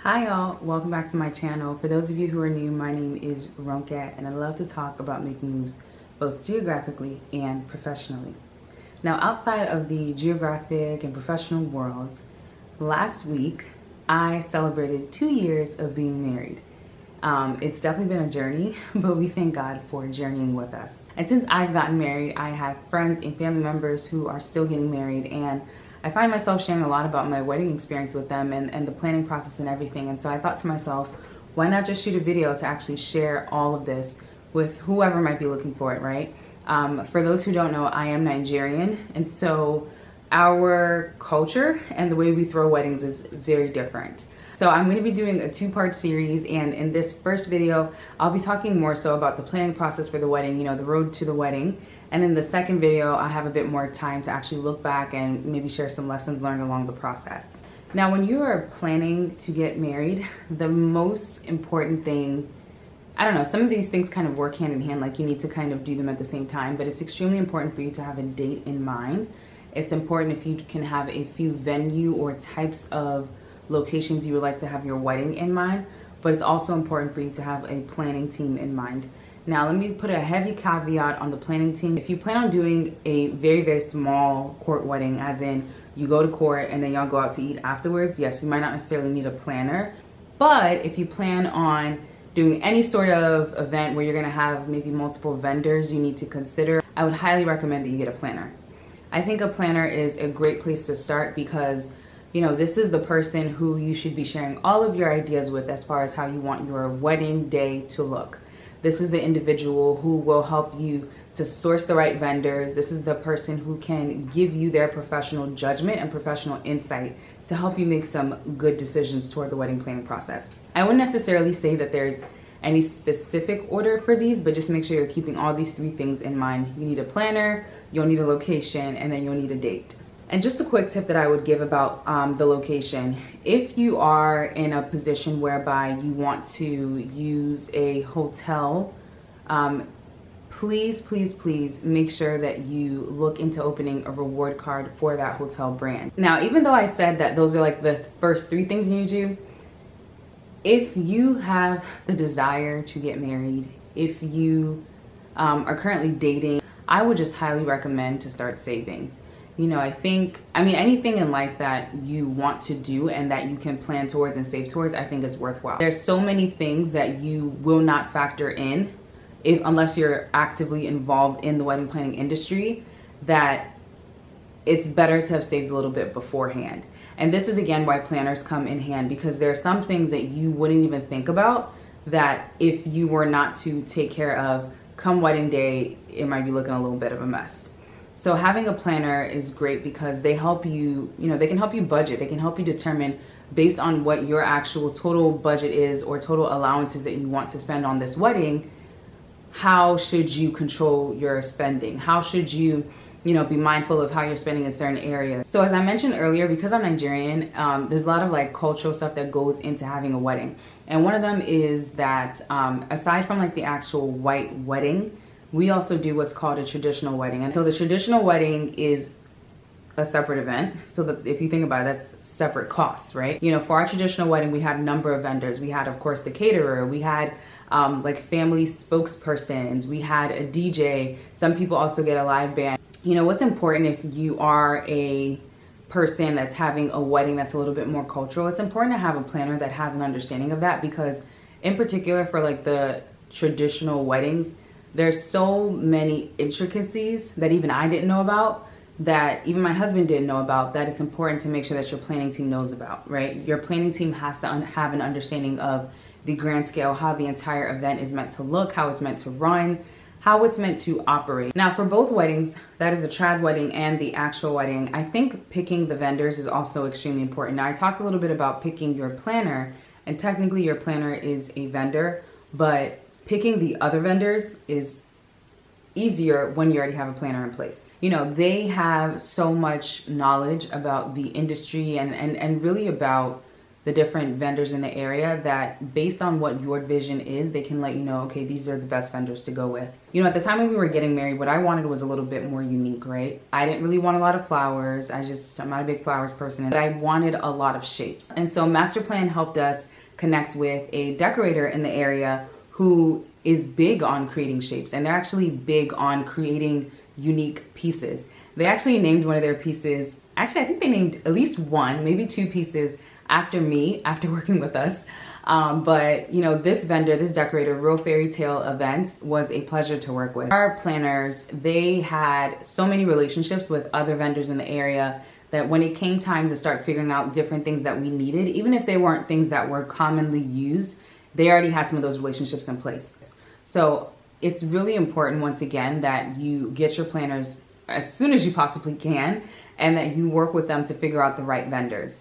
Hi y'all, welcome back to my channel. For those of you who are new, my name is Ronkat and I love to talk about making moves both geographically and professionally. Now outside of the geographic and professional worlds, last week I celebrated 2 years of being married. It's definitely been a journey, but we thank God for journeying with us. And since I've gotten married, I have friends and family members who are still getting married, and I find myself sharing a lot about my wedding experience with them and the planning process and everything. And so I thought to myself, why not just shoot a video to actually share all of this with whoever might be looking for it, right? For those who don't know, I am Nigerian, and so our culture and the way we throw weddings is very different. So I'm going to be doing a two-part series, and in this first video, I'll be talking more so about the planning process for the wedding, the road to the wedding. And in the second video, I have a bit more time to actually look back and maybe share some lessons learned along the process. Now, when you are planning to get married, the most important thing, I don't know, some of these things kind of work hand in hand, like you need to kind of do them at the same time, but it's extremely important for you to have a date in mind. It's important if you can have a few venue or types of locations you would like to have your wedding in mind, but it's also important for you to have a planning team in mind. Now, let me put a heavy caveat on the planning team. If you plan on doing a very, very small court wedding, as in you go to court and then y'all go out to eat afterwards, yes, you might not necessarily need a planner. But if you plan on doing any sort of event where you're gonna have maybe multiple vendors you need to consider, I would highly recommend that you get a planner. I think a planner is a great place to start because this is the person who you should be sharing all of your ideas with as far as how you want your wedding day to look. This is the individual who will help you to source the right vendors. This is the person who can give you their professional judgment and professional insight to help you make some good decisions toward the wedding planning process. I wouldn't necessarily say that there's any specific order for these, but just make sure you're keeping all these three things in mind. You need a planner, you'll need a location, and then you'll need a date. And just a quick tip that I would give about the location. If you are in a position whereby you want to use a hotel, please, please, please make sure that you look into opening a reward card for that hotel brand. Now, even though I said that those are like the first three things you need to do, if you have the desire to get married, if you are currently dating, I would just highly recommend to start saving. Anything in life that you want to do and that you can plan towards and save towards, I think is worthwhile. There's so many things that you will not factor in unless you're actively involved in the wedding planning industry, that it's better to have saved a little bit beforehand. And this is again why planners come in hand, because there are some things that you wouldn't even think about that if you were not to take care of come wedding day, it might be looking a little bit of a mess. So having a planner is great because they help you, they can help you budget. They can help you determine based on what your actual total budget is or total allowances that you want to spend on this wedding, how should you control your spending? How should you, be mindful of how you're spending in certain areas? So as I mentioned earlier, because I'm Nigerian, there's a lot of like cultural stuff that goes into having a wedding. And one of them is that aside from like the actual white wedding, we also do what's called a traditional wedding. And so the traditional wedding is a separate event. So that if you think about it, that's separate costs, right? For our traditional wedding, we had a number of vendors. We had, of course, the caterer. We had like family spokespersons. We had a DJ. Some people also get a live band. What's important if you are a person that's having a wedding that's a little bit more cultural, it's important to have a planner that has an understanding of that, because in particular for like the traditional weddings, there's so many intricacies that even I didn't know about, that even my husband didn't know about, that it's important to make sure that your planning team knows about, right? Your planning team has to have an understanding of the grand scale, how the entire event is meant to look, how it's meant to run, how it's meant to operate. Now for both weddings, that is the trad wedding and the actual wedding, I think picking the vendors is also extremely important. Now I talked a little bit about picking your planner, and technically your planner is a vendor, but picking the other vendors is easier when you already have a planner in place. They have so much knowledge about the industry and really about the different vendors in the area that based on what your vision is, they can let you know, okay, these are the best vendors to go with. At the time when we were getting married, what I wanted was a little bit more unique, right? I didn't really want a lot of flowers. I'm not a big flowers person, but I wanted a lot of shapes. And so Master Plan helped us connect with a decorator in the area who is big on creating shapes, and they're actually big on creating unique pieces. They actually named one of their pieces, actually I think they named at least one, maybe two pieces after me, after working with us. But you know, this vendor, this decorator, Real Fairy Tale Events, was a pleasure to work with. Our planners, they had so many relationships with other vendors in the area that when it came time to start figuring out different things that we needed, even if they weren't things that were commonly used, they already had some of those relationships in place. So it's really important, once again, that you get your planners as soon as you possibly can, and that you work with them to figure out the right vendors.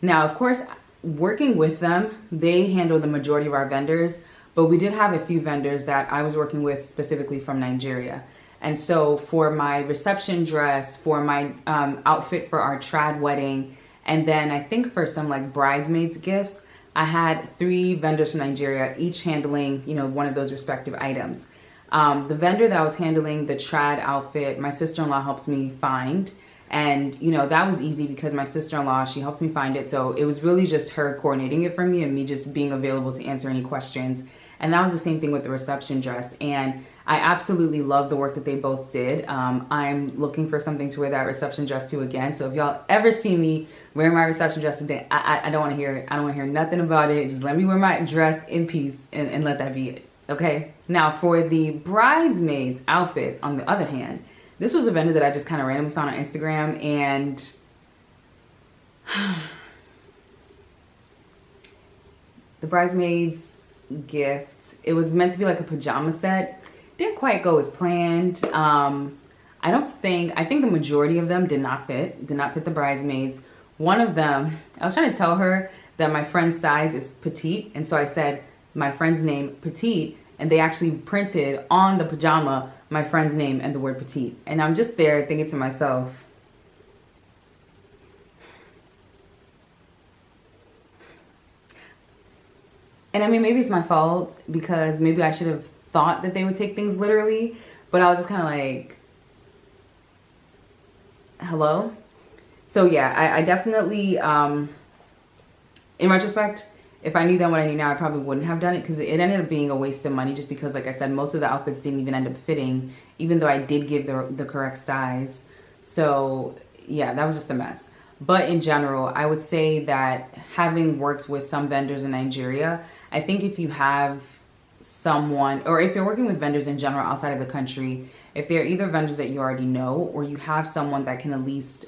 Now, of course, working with them, they handle the majority of our vendors, but we did have a few vendors that I was working with specifically from Nigeria. And so for my reception dress, for my outfit for our trad wedding, and then I think for some like bridesmaids gifts, I had 3 vendors from Nigeria, each handling, you know, one of those respective items. The vendor that was handling the trad outfit, my sister-in-law helped me find. And, you know, that was easy because my sister-in-law, she helps me find it. So it was really just her coordinating it for me and me just being available to answer any questions. And that was the same thing with the reception dress. And I absolutely love the work that they both did. I'm looking for something to wear that reception dress to again. So if y'all ever see me wearing my reception dress today, I don't want to hear it. I don't want to hear nothing about it. Just let me wear my dress in peace and let that be it. Okay. Now for the bridesmaids outfits, on the other hand, this was a vendor that I just kind of randomly found on Instagram, and the bridesmaids gift, it was meant to be like a pajama set. Didn't quite go as planned. I think the majority of them did not fit the bridesmaids. One of them, I was trying to tell her that my friend's size is petite, and so I said my friend's name, Petite, and they actually printed on the pajama my friend's name and the word petite. And I'm just there thinking to myself, and I mean, maybe it's my fault because maybe I should have thought that they would take things literally, but I was just kind of like, hello? So yeah, I definitely, in retrospect, if I knew then what I knew now, I probably wouldn't have done it, because it ended up being a waste of money just because, like I said, most of the outfits didn't even end up fitting, even though I did give the correct size. So yeah, that was just a mess. But in general, I would say that having worked with some vendors in Nigeria, I think if you have someone, or if you're working with vendors in general outside of the country, if they're either vendors that you already know, or you have someone that can at least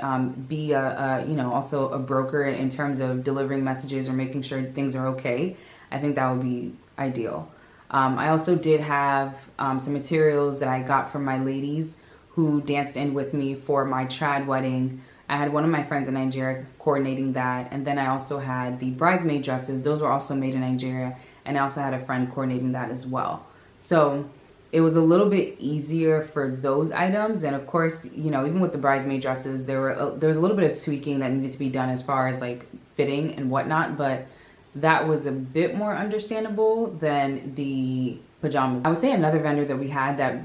be also a broker in terms of delivering messages or making sure things are okay, I think that would be ideal. I also did have some materials that I got from my ladies who danced in with me for my trad wedding. I had one of my friends in Nigeria coordinating that, and then I also had the bridesmaid dresses. Those were also made in Nigeria, and I also had a friend coordinating that as well. So it was a little bit easier for those items. And of course, you know, even with the bridesmaid dresses, there was a little bit of tweaking that needed to be done as far as like fitting and whatnot, but that was a bit more understandable than the pajamas. I would say another vendor that we had that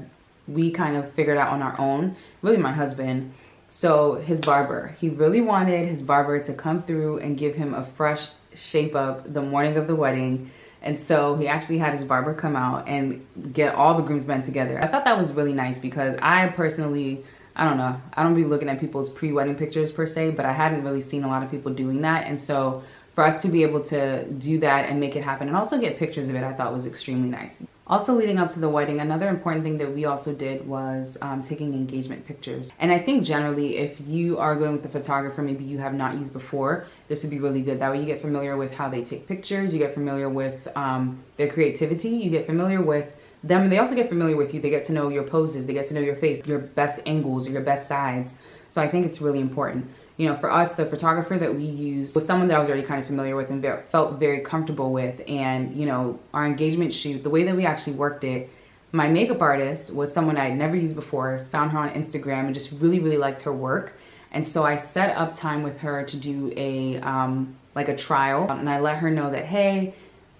we kind of figured out on our own, really my husband. So his barber, he really wanted his barber to come through and give him a fresh shape up the morning of the wedding. And so he actually had his barber come out and get all the groomsmen together. I thought that was really nice because I personally, I don't know, I don't be looking at people's pre-wedding pictures per se, but I hadn't really seen a lot of people doing that. And so for us to be able to do that and make it happen and also get pictures of it, I thought was extremely nice. Also leading up to the wedding, another important thing that we also did was taking engagement pictures. And I think generally if you are going with a photographer maybe you have not used before, this would be really good. That way you get familiar with how they take pictures, you get familiar with their creativity, you get familiar with them, and they also get familiar with you. They get to know your poses, they get to know your face, your best angles, your best sides. So I think it's really important. You know, for us, the photographer that we used was someone that I was already kind of familiar with and felt very comfortable with. And, you know, our engagement shoot, the way that we actually worked it, my makeup artist was someone I had never used before, found her on Instagram and just really, really liked her work. And so I set up time with her to do a trial. And I let her know that, hey,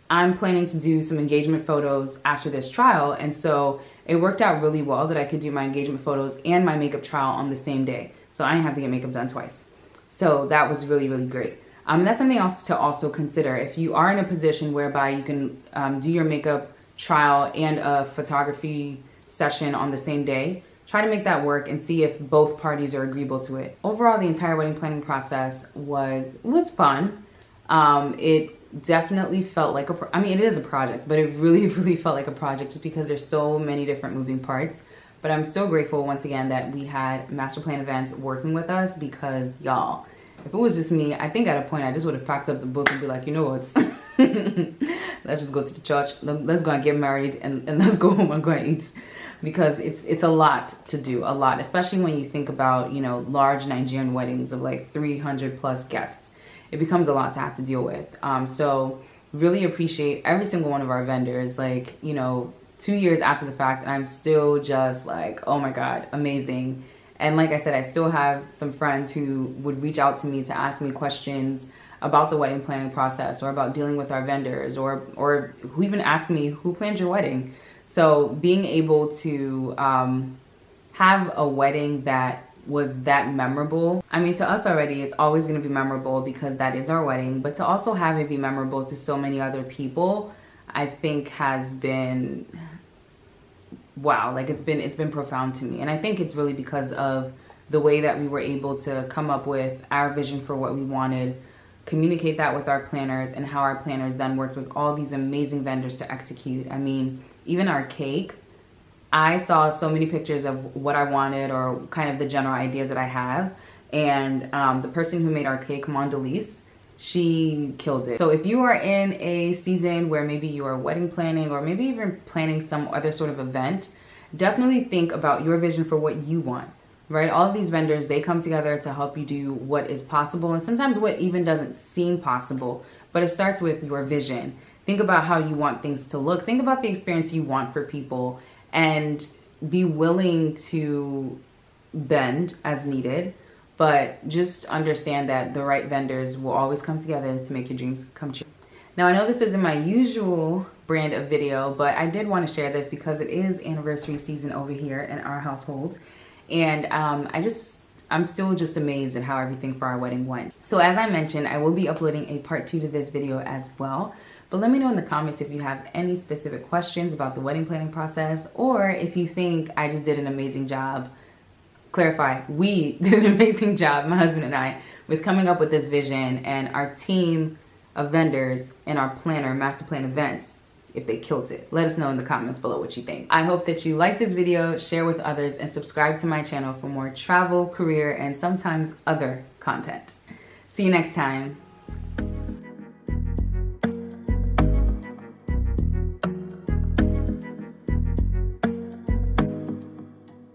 I'm planning to do some engagement photos after this trial. And so it worked out really well that I could do my engagement photos and my makeup trial on the same day. So I didn't have to get makeup done twice. So that was really, really great. That's something else to also consider. If you are in a position whereby you can do your makeup trial and a photography session on the same day, try to make that work and see if both parties are agreeable to it. Overall, the entire wedding planning process was fun. It definitely felt like I mean, it is a project, but it really, really felt like a project just because there's so many different moving parts. But I'm so grateful once again that we had Master Plan Events working with us, because y'all, if it was just me, I think at a point I just would have packed up the book and be like, you know what, let's just go to the church, let's go and get married, and let's go home and go and eat. Because it's a lot to do, a lot, especially when you think about, you know, large Nigerian weddings of like 300 plus guests. It becomes a lot to have to deal with. So really appreciate every single one of our vendors. Like, you know, 2 years after the fact, and I'm still just like, oh my God, amazing. And like I said, I still have some friends who would reach out to me to ask me questions about the wedding planning process, or about dealing with our vendors, or who even asked me, who planned your wedding? So being able to have a wedding that was that memorable. I mean, to us already, it's always going to be memorable because that is our wedding, but to also have it be memorable to so many other people, I think has been, wow, like it's been profound to me. And I think it's really because of the way that we were able to come up with our vision for what we wanted, communicate that with our planners, and how our planners then worked with all these amazing vendors to execute. I mean, even our cake, I saw so many pictures of what I wanted, or kind of the general ideas that I have. And the person who made our cake, Mondelise, she killed it. So if you are in a season where maybe you are wedding planning, or maybe even planning some other sort of event, definitely think about your vision for what you want, right? All of these vendors, they come together to help you do what is possible, and sometimes what even doesn't seem possible, but it starts with your vision. Think about how you want things to look. Think about the experience you want for people, and be willing to bend as needed. But just understand that the right vendors will always come together to make your dreams come true. Now, I know this isn't my usual brand of video, but I did want to share this because it is anniversary season over here in our household. And I'm still just amazed at how everything for our wedding went. So as I mentioned, I will be uploading a part 2 to this video as well. But let me know in the comments if you have any specific questions about the wedding planning process, or if you think I just did an amazing job. Clarify, we did an amazing job, my husband and I, with coming up with this vision, and our team of vendors and our planner, Master Plan Events, if they killed it. Let us know in the comments below what you think. I hope that you like this video, share with others, and subscribe to my channel for more travel, career, and sometimes other content. See you next time.